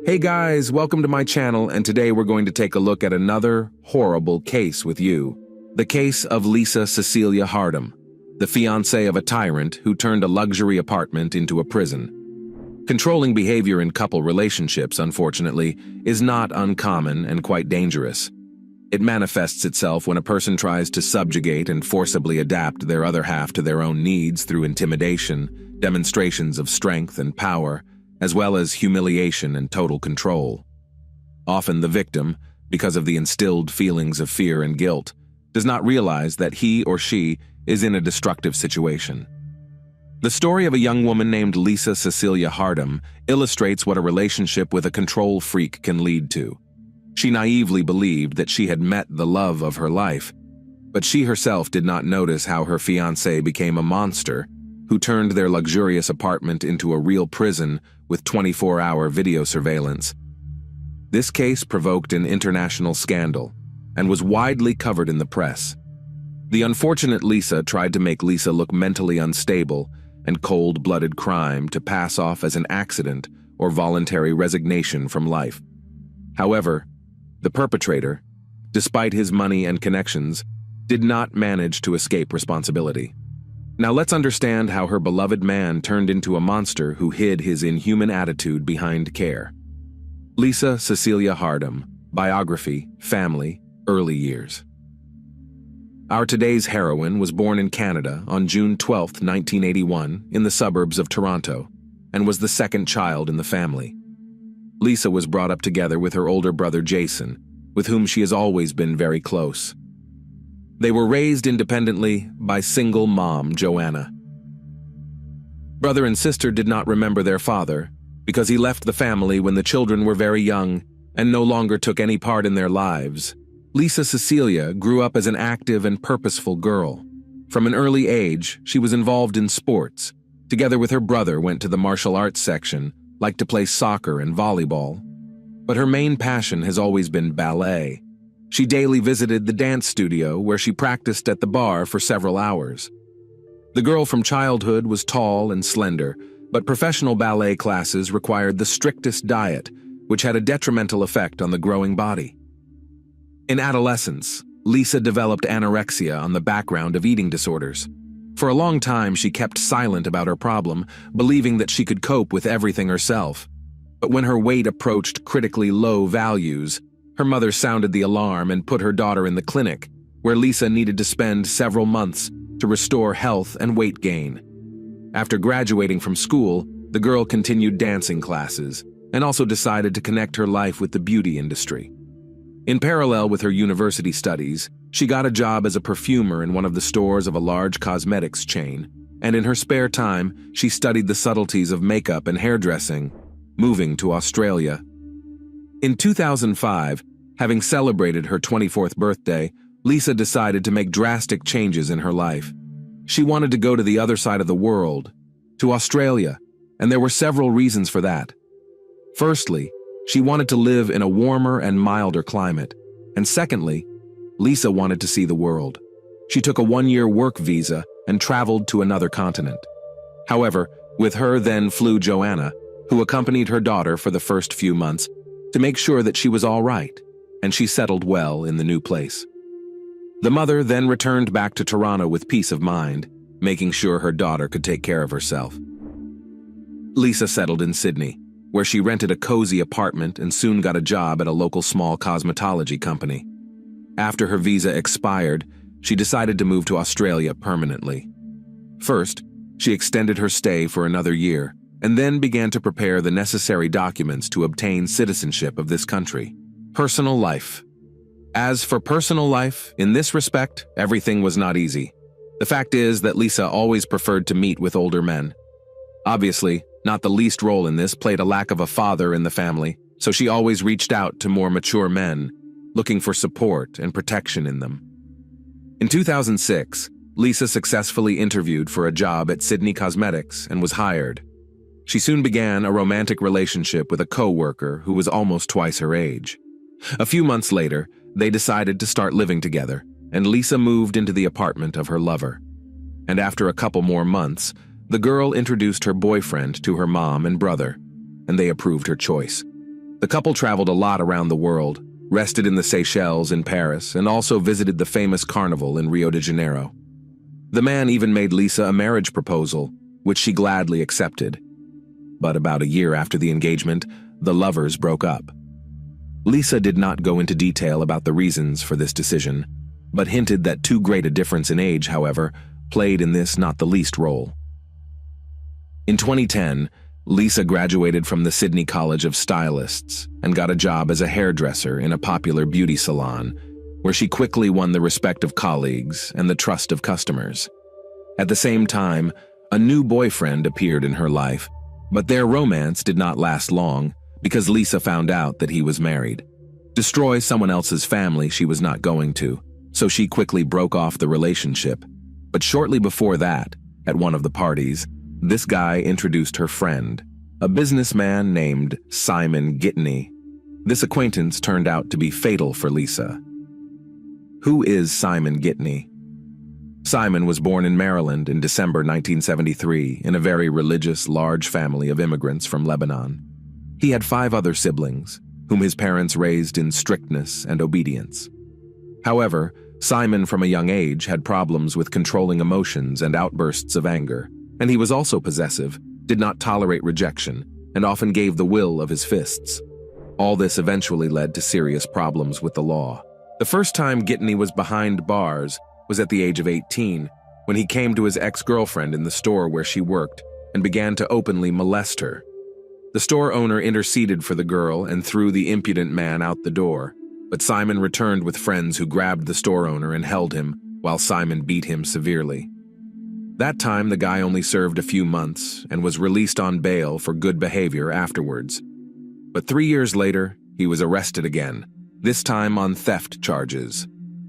Hey guys, welcome to my channel, and today we're going to take a look at another horrible case with you. The case of Lisa Cecilia Harnum, the fiancée of a tyrant who turned a luxury apartment into a prison. Controlling behavior in couple relationships, unfortunately, is not uncommon and quite dangerous. It manifests itself when a person tries to subjugate and forcibly adapt their other half to their own needs through intimidation, demonstrations of strength and power, as well as humiliation and total control. Often the victim, because of the instilled feelings of fear and guilt, does not realize that he or she is in a destructive situation. The story of a young woman named Lisa Cecilia Harnum illustrates what a relationship with a control freak can lead to. She naively believed that she had met the love of her life, but she herself did not notice how her fiancé became a monster who turned their luxurious apartment into a real prison with 24-hour video surveillance. This case provoked an international scandal and was widely covered in the press. The unfortunate Lisa tried to make Lisa look mentally unstable and cold-blooded crime to pass off as an accident or voluntary resignation from life. However, the perpetrator, despite his money and connections, did not manage to escape responsibility. Now let's understand how her beloved man turned into a monster who hid his inhuman attitude behind care. Lisa Cecilia Harnum, biography, family, early years. Our today's heroine was born in Canada on June 12, 1981, in the suburbs of Toronto, and was the second child in the family. Lisa was brought up together with her older brother Jason, with whom she has always been very close. They were raised independently by single mom Joanna. Brother and sister did not remember their father because he left the family when the children were very young and no longer took any part in their lives. Lisa Cecilia grew up as an active and purposeful girl. From an early age, she was involved in sports. Together with her brother, went to the martial arts section, liked to play soccer and volleyball. But her main passion has always been ballet. She daily visited the dance studio where she practiced at the bar for several hours. The girl from childhood was tall and slender, but professional ballet classes required the strictest diet, which had a detrimental effect on the growing body. In adolescence, Lisa developed anorexia on the background of eating disorders. For a long time, she kept silent about her problem, believing that she could cope with everything herself. But when her weight approached critically low values, her mother sounded the alarm and put her daughter in the clinic, where Lisa needed to spend several months to restore health and weight gain. After graduating from school, the girl continued dancing classes and also decided to connect her life with the beauty industry. In parallel with her university studies, she got a job as a perfumer in one of the stores of a large cosmetics chain, and in her spare time, she studied the subtleties of makeup and hairdressing, moving to Australia. In 2005, having celebrated her 24th birthday, Lisa decided to make drastic changes in her life. She wanted to go to the other side of the world, to Australia, and there were several reasons for that. Firstly, she wanted to live in a warmer and milder climate, and secondly, Lisa wanted to see the world. She took a one-year work visa and traveled to another continent. However, with her then flew Joanna, who accompanied her daughter for the first few months to make sure that she was all right, and she settled well in the new place. The mother then returned back to Toronto with peace of mind, making sure her daughter could take care of herself. Lisa settled in Sydney, where she rented a cozy apartment and soon got a job at a local small cosmetology company. After her visa expired, she decided to move to Australia permanently. First, she extended her stay for another year, and then began to prepare the necessary documents to obtain citizenship of this country. Personal life. As for personal life, in this respect, everything was not easy. The fact is that Lisa always preferred to meet with older men. Obviously, not the least role in this played a lack of a father in the family, so she always reached out to more mature men, looking for support and protection in them. In 2006, Lisa successfully interviewed for a job at Sydney Cosmetics and was hired. She soon began a romantic relationship with a co-worker who was almost twice her age. A few months later, they decided to start living together, and Lisa moved into the apartment of her lover. And after a couple more months, the girl introduced her boyfriend to her mom and brother, and they approved her choice. The couple traveled a lot around the world, rested in the Seychelles in Paris, and also visited the famous carnival in Rio de Janeiro. The man even made Lisa a marriage proposal, which she gladly accepted. But about a year after the engagement, the lovers broke up. Lisa did not go into detail about the reasons for this decision, but hinted that too great a difference in age, however, played in this not the least role. In 2010, Lisa graduated from the Sydney College of Stylists and got a job as a hairdresser in a popular beauty salon, where she quickly won the respect of colleagues and the trust of customers. At the same time, a new boyfriend appeared in her life, but their romance did not last long because Lisa found out that he was married. Destroy someone else's family she was not going to, so she quickly broke off the relationship. But shortly before that, at one of the parties, this guy introduced her friend, a businessman named Simon Gitney. This acquaintance turned out to be fatal for Lisa. Who is Simon Gitney? Simon was born in Maryland in December 1973 in a very religious, large family of immigrants from Lebanon. He had 5 other siblings, whom his parents raised in strictness and obedience. However, Simon from a young age had problems with controlling emotions and outbursts of anger, and he was also possessive, did not tolerate rejection, and often gave the will of his fists. All this eventually led to serious problems with the law. The first time Gitney was behind bars was at the age of 18, when he came to his ex-girlfriend in the store where she worked and began to openly molest her. The store owner interceded for the girl and threw the impudent man out the door, but Simon returned with friends who grabbed the store owner and held him while Simon beat him severely. That time, the guy only served a few months and was released on bail for good behavior afterwards. But 3 years later, he was arrested again, this time on theft charges.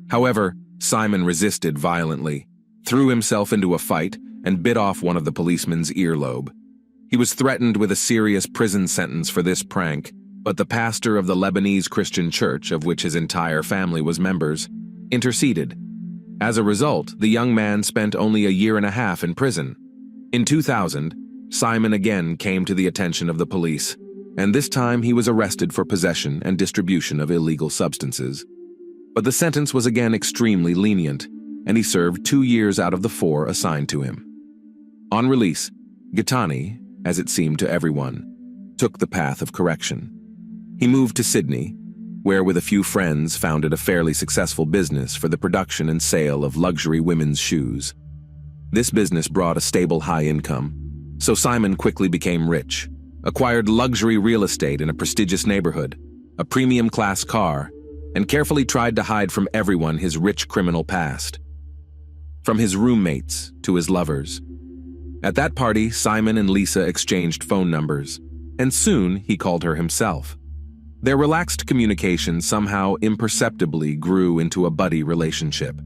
However, Simon resisted violently, threw himself into a fight, and bit off one of the policeman's earlobe. He was threatened with a serious prison sentence for this prank, but the pastor of the Lebanese Christian church, of which his entire family was members, interceded. As a result, the young man spent only a year and a half in prison. In 2000, Simon again came to the attention of the police, and this time he was arrested for possession and distribution of illegal substances. But the sentence was again extremely lenient, and he served 2 years out of the 4 assigned to him. On release, Gitney, as it seemed to everyone, took the path of correction. He moved to Sydney, where with a few friends founded a fairly successful business for the production and sale of luxury women's shoes. This business brought a stable high income, so Simon quickly became rich, acquired luxury real estate in a prestigious neighborhood, a premium class car, and carefully tried to hide from everyone his rich criminal past. From his roommates to his lovers. At that party, Simon and Lisa exchanged phone numbers, and soon he called her himself. Their relaxed communication somehow imperceptibly grew into a buddy relationship.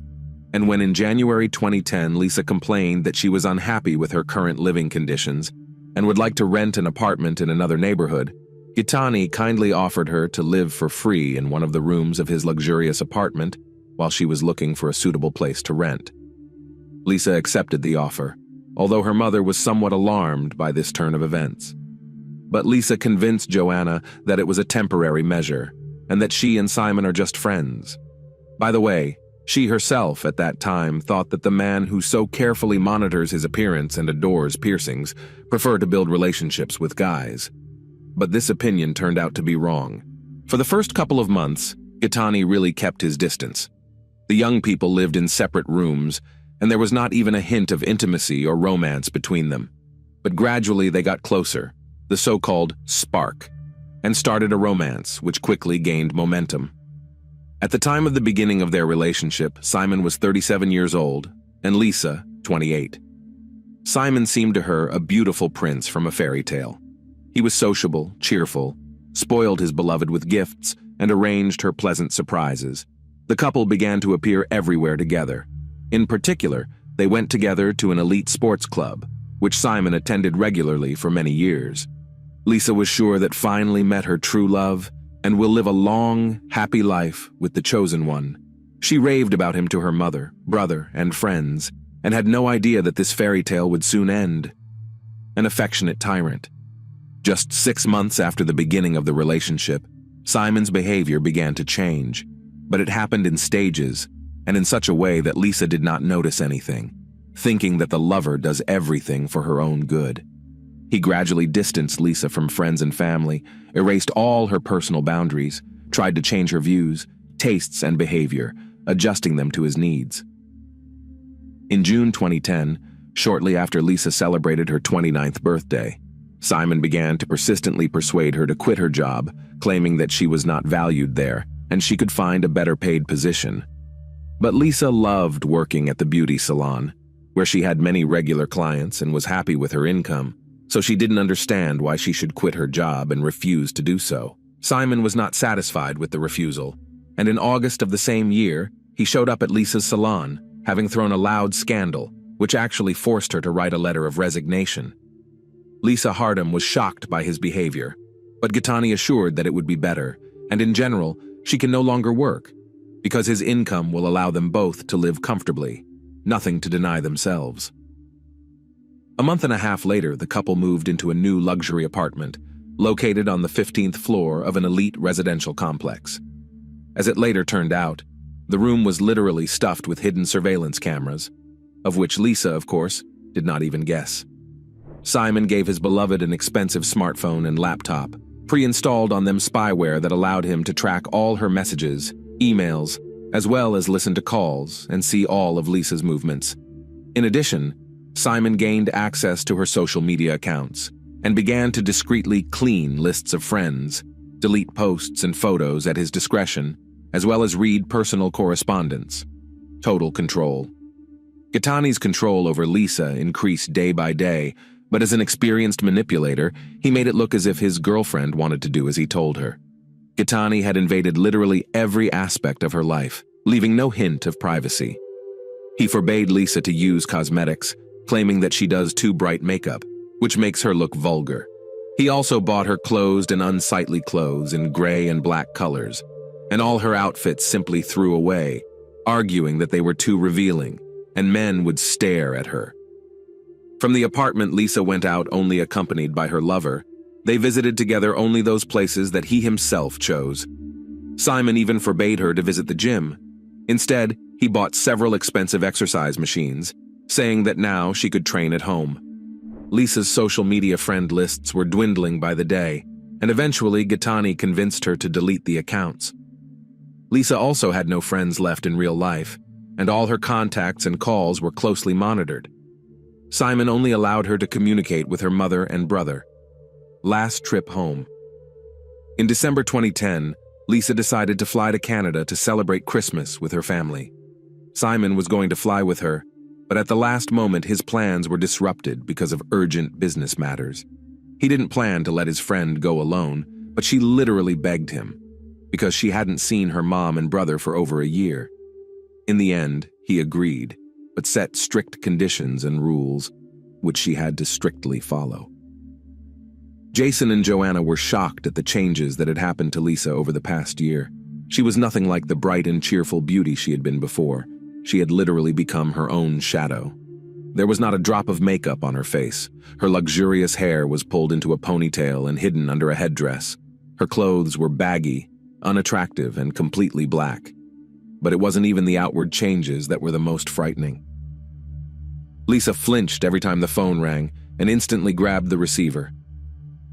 And when in January 2010 Lisa complained that she was unhappy with her current living conditions and would like to rent an apartment in another neighborhood, Gitney kindly offered her to live for free in one of the rooms of his luxurious apartment while she was looking for a suitable place to rent. Lisa accepted the offer, although her mother was somewhat alarmed by this turn of events. But Lisa convinced Joanna that it was a temporary measure, and that she and Simon are just friends. By the way, she herself at that time thought that the man who so carefully monitors his appearance and adores piercings preferred to build relationships with guys. But this opinion turned out to be wrong. For the first couple of months, Gitney really kept his distance. The young people lived in separate rooms, and there was not even a hint of intimacy or romance between them. But gradually they got closer, the so-called spark, and started a romance which quickly gained momentum. At the time of the beginning of their relationship, Simon was 37 years old, and Lisa, 28. Simon seemed to her a beautiful prince from a fairy tale. He was sociable, cheerful, spoiled his beloved with gifts, and arranged her pleasant surprises. The couple began to appear everywhere together. In particular, they went together to an elite sports club, which Simon attended regularly for many years. Lisa was sure that finally met her true love and will live a long, happy life with the chosen one. She raved about him to her mother, brother, and friends, and had no idea that this fairy tale would soon end. An affectionate tyrant. Just 6 months after the beginning of the relationship, Simon's behavior began to change, but it happened in stages and in such a way that Lisa did not notice anything, thinking that the lover does everything for her own good. He gradually distanced Lisa from friends and family, erased all her personal boundaries, tried to change her views, tastes, and behavior, adjusting them to his needs. In June 2010, shortly after Lisa celebrated her 29th birthday, Simon began to persistently persuade her to quit her job, claiming that she was not valued there and she could find a better paid position. But Lisa loved working at the beauty salon, where she had many regular clients and was happy with her income, so she didn't understand why she should quit her job and refused to do so. Simon was not satisfied with the refusal, and in August of the same year, he showed up at Lisa's salon, having thrown a loud scandal, which actually forced her to write a letter of resignation. Lisa Harnum was shocked by his behavior, but Gaetani assured that it would be better, and in general, she can no longer work, because his income will allow them both to live comfortably, nothing to deny themselves. A month and a half later, the couple moved into a new luxury apartment, located on the 15th floor of an elite residential complex. As it later turned out, the room was literally stuffed with hidden surveillance cameras, of which Lisa, of course, did not even guess. Simon gave his beloved an expensive smartphone and laptop, pre-installed on them spyware that allowed him to track all her messages, emails, as well as listen to calls and see all of Lisa's movements. In addition, Simon gained access to her social media accounts and began to discreetly clean lists of friends, delete posts and photos at his discretion, as well as read personal correspondence. Total control. Gaetani's control over Lisa increased day by day, but as an experienced manipulator, he made it look as if his girlfriend wanted to do as he told her. Gaetani had invaded literally every aspect of her life, leaving no hint of privacy. He forbade Lisa to use cosmetics, claiming that she does too bright makeup, which makes her look vulgar. He also bought her closed and unsightly clothes in gray and black colors, and all her outfits simply threw away, arguing that they were too revealing, and men would stare at her. From the apartment, Lisa went out only accompanied by her lover. They visited together only those places that he himself chose. Simon even forbade her to visit the gym. Instead, he bought several expensive exercise machines, saying that now she could train at home. Lisa's social media friend lists were dwindling by the day, and eventually Gaetani convinced her to delete the accounts. Lisa also had no friends left in real life, and all her contacts and calls were closely monitored. Simon only allowed her to communicate with her mother and brother. Last trip home. In December 2010, Lisa decided to fly to Canada to celebrate Christmas with her family. Simon was going to fly with her, but at the last moment his plans were disrupted because of urgent business matters. He didn't plan to let his friend go alone, but she literally begged him, because she hadn't seen her mom and brother for over a year. In the end, he agreed, but set strict conditions and rules, which she had to strictly follow. Jason and Joanna were shocked at the changes that had happened to Lisa over the past year. She was nothing like the bright and cheerful beauty she had been before. She had literally become her own shadow. There was not a drop of makeup on her face. Her luxurious hair was pulled into a ponytail and hidden under a headdress. Her clothes were baggy, unattractive, and completely black. But it wasn't even the outward changes that were the most frightening. Lisa flinched every time the phone rang and instantly grabbed the receiver.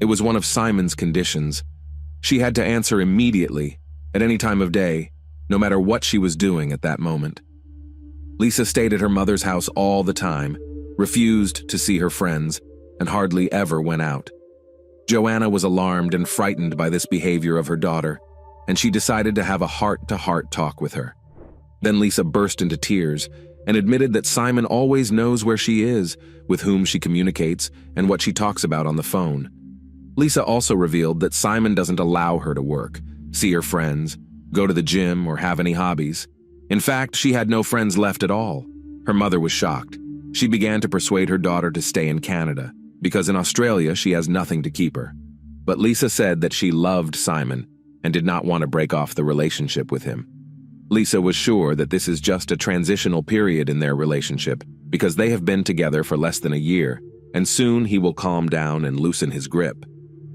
It was one of Simon's conditions. She had to answer immediately, at any time of day, no matter what she was doing at that moment. Lisa stayed at her mother's house all the time, refused to see her friends, and hardly ever went out. Joanna was alarmed and frightened by this behavior of her daughter, and she decided to have a heart-to-heart talk with her. Then Lisa burst into tears and admitted that Simon always knows where she is, with whom she communicates, and what she talks about on the phone. Lisa also revealed that Simon doesn't allow her to work, see her friends, go to the gym, or have any hobbies. In fact, she had no friends left at all. Her mother was shocked. She began to persuade her daughter to stay in Canada, because in Australia she has nothing to keep her. But Lisa said that she loved Simon and did not want to break off the relationship with him. Lisa was sure that this is just a transitional period in their relationship because they have been together for less than a year, and soon he will calm down and loosen his grip.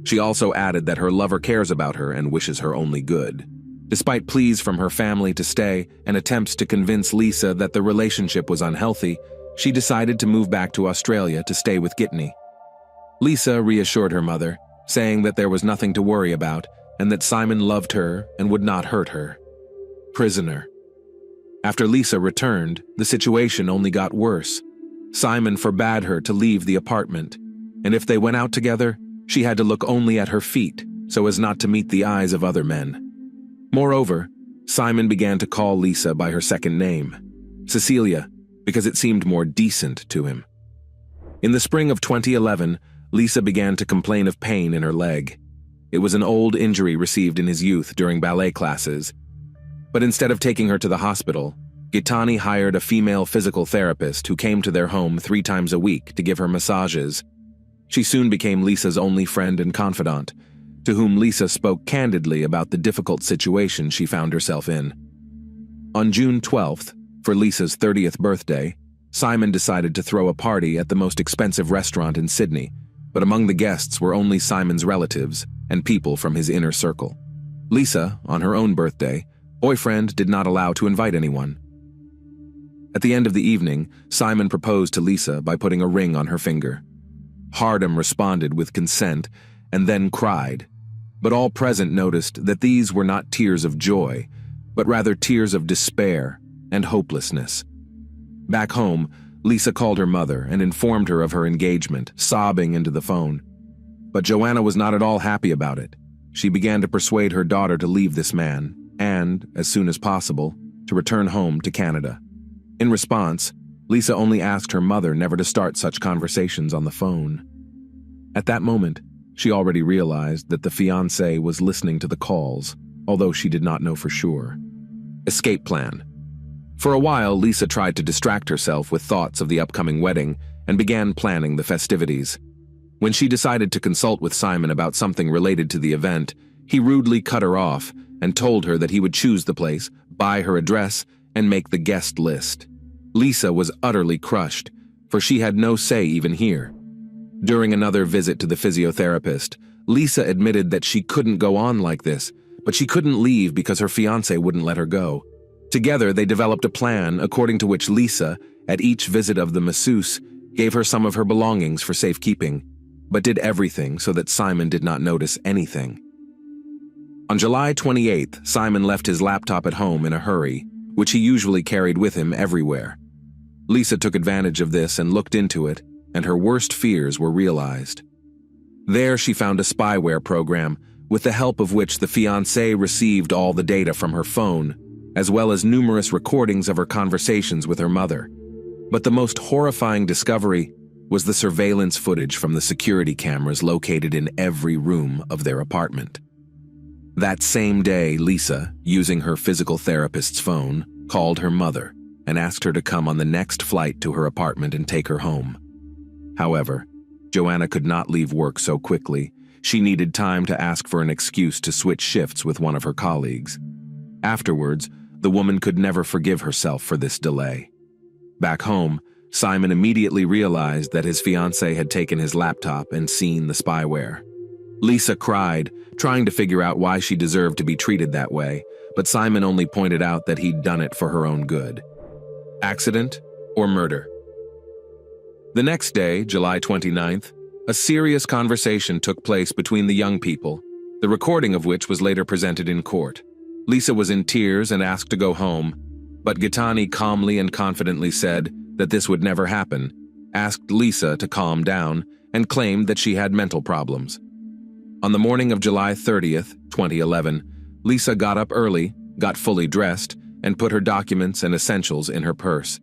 She also added that her lover cares about her and wishes her only good. Despite pleas from her family to stay and attempts to convince Lisa that the relationship was unhealthy, she decided to move back to Australia to stay with Gitney. Lisa reassured her mother, saying that there was nothing to worry about and that Simon loved her and would not hurt her. Prisoner. After Lisa returned, the situation only got worse. Simon forbade her to leave the apartment, and if they went out together, she had to look only at her feet so as not to meet the eyes of other men. Moreover, Simon began to call Lisa by her second name, Cecilia, because it seemed more decent to him. In the spring of 2011, Lisa began to complain of pain in her leg. It was an old injury received in his youth during ballet classes. But instead of taking her to the hospital, Gitani hired a female physical therapist who came to their home 3 times a week to give her massages. She soon became Lisa's only friend and confidant, to whom Lisa spoke candidly about the difficult situation she found herself in. On June 12th, for Lisa's 30th birthday, Simon decided to throw a party at the most expensive restaurant in Sydney, but among the guests were only Simon's relatives and people from his inner circle. Lisa, on her own birthday, boyfriend did not allow to invite anyone. At the end of the evening, Simon proposed to Lisa by putting a ring on her finger. Harnum responded with consent and then cried, but all present noticed that these were not tears of joy, but rather tears of despair and hopelessness. Back home, Lisa called her mother and informed her of her engagement, sobbing into the phone. But Joanna was not at all happy about it. She began to persuade her daughter to leave this man and, as soon as possible, to return home to Canada. In response, Lisa only asked her mother never to start such conversations on the phone. At that moment, she already realized that the fiancé was listening to the calls, although she did not know for sure. Escape plan. For a while, Lisa tried to distract herself with thoughts of the upcoming wedding and began planning the festivities. When she decided to consult with Simon about something related to the event, he rudely cut her off and told her that he would choose the place, buy her address, and make the guest list. Lisa was utterly crushed, for she had no say even here. During another visit to the physiotherapist, Lisa admitted that she couldn't go on like this, but she couldn't leave because her fiancé wouldn't let her go. Together, they developed a plan according to which Lisa, at each visit of the masseuse, gave her some of her belongings for safekeeping, but did everything so that Simon did not notice anything. On July 28th, Simon left his laptop at home in a hurry, which he usually carried with him everywhere. Lisa took advantage of this and looked into it, and her worst fears were realized. There she found a spyware program, with the help of which the fiancé received all the data from her phone, as well as numerous recordings of her conversations with her mother. But the most horrifying discovery was the surveillance footage from the security cameras located in every room of their apartment. That same day, Lisa, using her physical therapist's phone, called her mother and asked her to come on the next flight to her apartment and take her home. However, Joanna could not leave work so quickly. She needed time to ask for an excuse to switch shifts with one of her colleagues. Afterwards, the woman could never forgive herself for this delay. Back home, Simon immediately realized that his fiancée had taken his laptop and seen the spyware. Lisa cried, trying to figure out why she deserved to be treated that way, but Simon only pointed out that he'd done it for her own good. Accident or murder? The next day, July 29th, a serious conversation took place between the young people, the recording of which was later presented in court. Lisa was in tears and asked to go home, but Gitani calmly and confidently said that this would never happen, asked Lisa to calm down, and claimed that she had mental problems. On the morning of July 30th, 2011, Lisa got up early, got fully dressed, and put her documents and essentials in her purse.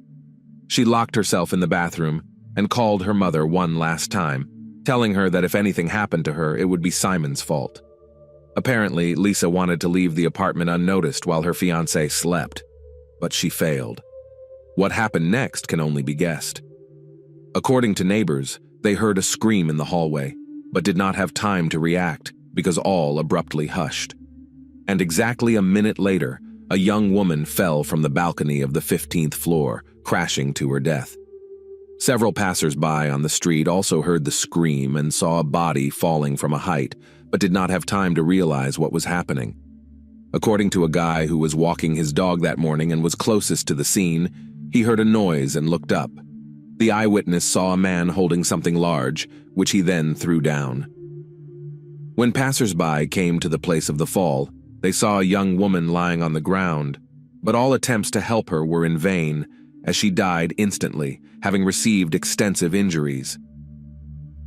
She locked herself in the bathroom and called her mother one last time, telling her that if anything happened to her, it would be Simon's fault. Apparently, Lisa wanted to leave the apartment unnoticed while her fiancé slept, but she failed. What happened next can only be guessed. According to neighbors, they heard a scream in the hallway, but did not have time to react because all abruptly hushed. And exactly a minute later, a young woman fell from the balcony of the 15th floor, crashing to her death. Several passers-by on the street also heard the scream and saw a body falling from a height, but did not have time to realize what was happening. According to a guy who was walking his dog that morning and was closest to the scene, he heard a noise and looked up. The eyewitness saw a man holding something large, which he then threw down. When passers-by came to the place of the fall, they saw a young woman lying on the ground, but all attempts to help her were in vain, as she died instantly, having received extensive injuries.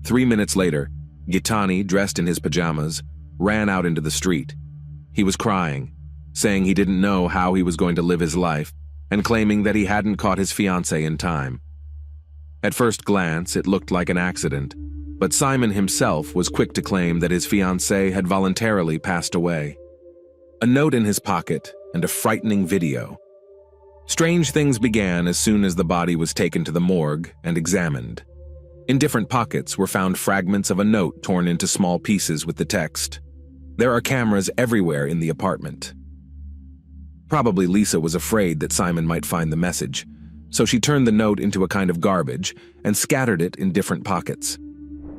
3 minutes later, Gitani, dressed in his pajamas, ran out into the street. He was crying, saying he didn't know how he was going to live his life, and claiming that he hadn't caught his fiancée in time. At first glance, it looked like an accident, but Simon himself was quick to claim that his fiancée had voluntarily passed away. A note in his pocket and a frightening video. Strange things began as soon as the body was taken to the morgue and examined. In different pockets were found fragments of a note torn into small pieces with the text, "There are cameras everywhere in the apartment." Probably Lisa was afraid that Simon might find the message, so she turned the note into a kind of garbage and scattered it in different pockets.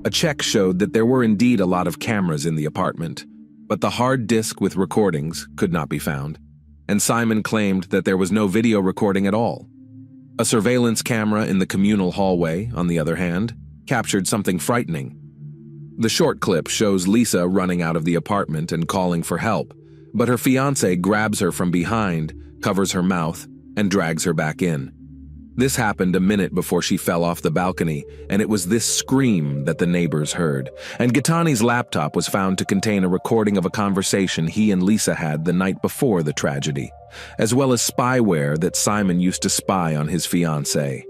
A check showed that there were indeed a lot of cameras in the apartment, but the hard disk with recordings could not be found, and Simon claimed that there was no video recording at all. A surveillance camera in the communal hallway, on the other hand, captured something frightening. The short clip shows Lisa running out of the apartment and calling for help, but her fiancé grabs her from behind, covers her mouth, and drags her back in. This happened a minute before she fell off the balcony, and it was this scream that the neighbors heard. And Gitani's laptop was found to contain a recording of a conversation he and Lisa had the night before the tragedy, as well as spyware that Simon used to spy on his fiancée.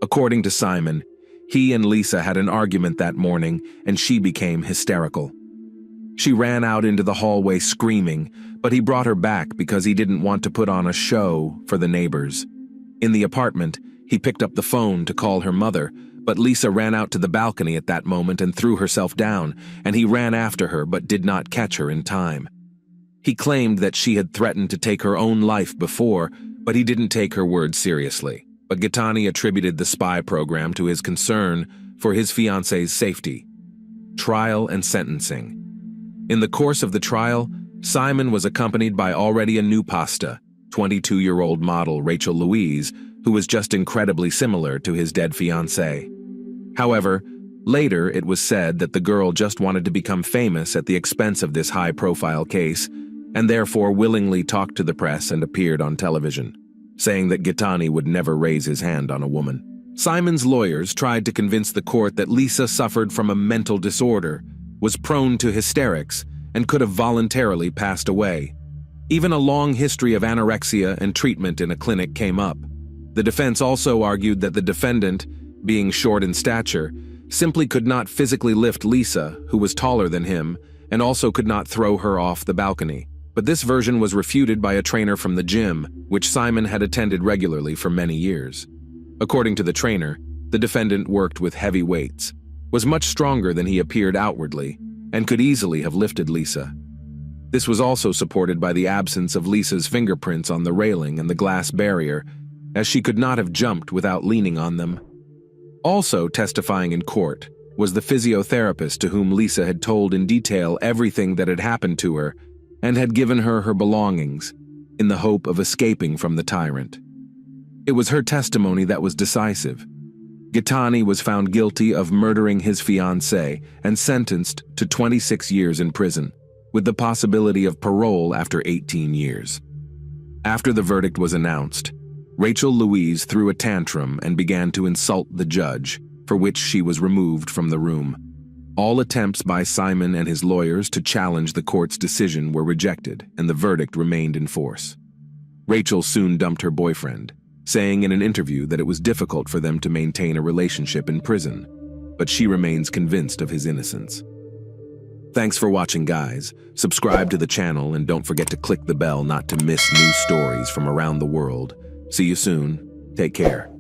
According to Simon, he and Lisa had an argument that morning, and she became hysterical. She ran out into the hallway screaming, but he brought her back because he didn't want to put on a show for the neighbors. In the apartment, he picked up the phone to call her mother, but Lisa ran out to the balcony at that moment and threw herself down, and he ran after her but did not catch her in time. He claimed that she had threatened to take her own life before, but he didn't take her words seriously. But Gitani attributed the spy program to his concern for his fiancée's safety. Trial and sentencing. In the course of the trial, Simon was accompanied by already a new pasta, 22-year-old model Rachel Louise, who was just incredibly similar to his dead fiancée. However, later it was said that the girl just wanted to become famous at the expense of this high-profile case, and therefore willingly talked to the press and appeared on television, saying that Gitani would never raise his hand on a woman. Simon's lawyers tried to convince the court that Lisa suffered from a mental disorder, was prone to hysterics, and could have voluntarily passed away. Even a long history of anorexia and treatment in a clinic came up. The defense also argued that the defendant, being short in stature, simply could not physically lift Lisa, who was taller than him, and also could not throw her off the balcony. But this version was refuted by a trainer from the gym, which Simon had attended regularly for many years. According to the trainer, the defendant worked with heavy weights, was much stronger than he appeared outwardly, and could easily have lifted Lisa. This was also supported by the absence of Lisa's fingerprints on the railing and the glass barrier, as she could not have jumped without leaning on them. Also testifying in court was the physiotherapist to whom Lisa had told in detail everything that had happened to her and had given her her belongings in the hope of escaping from the tyrant. It was her testimony that was decisive. Gitani was found guilty of murdering his fiancée and sentenced to 26 years in prison, with the possibility of parole after 18 years. After the verdict was announced, Rachel Louise threw a tantrum and began to insult the judge, for which she was removed from the room. All attempts by Simon and his lawyers to challenge the court's decision were rejected, and the verdict remained in force. Rachel soon dumped her boyfriend, saying in an interview that it was difficult for them to maintain a relationship in prison, but she remains convinced of his innocence. Thanks for watching, guys. Subscribe to the channel and don't forget to click the bell not to miss new stories from around the world. See you soon. Take care.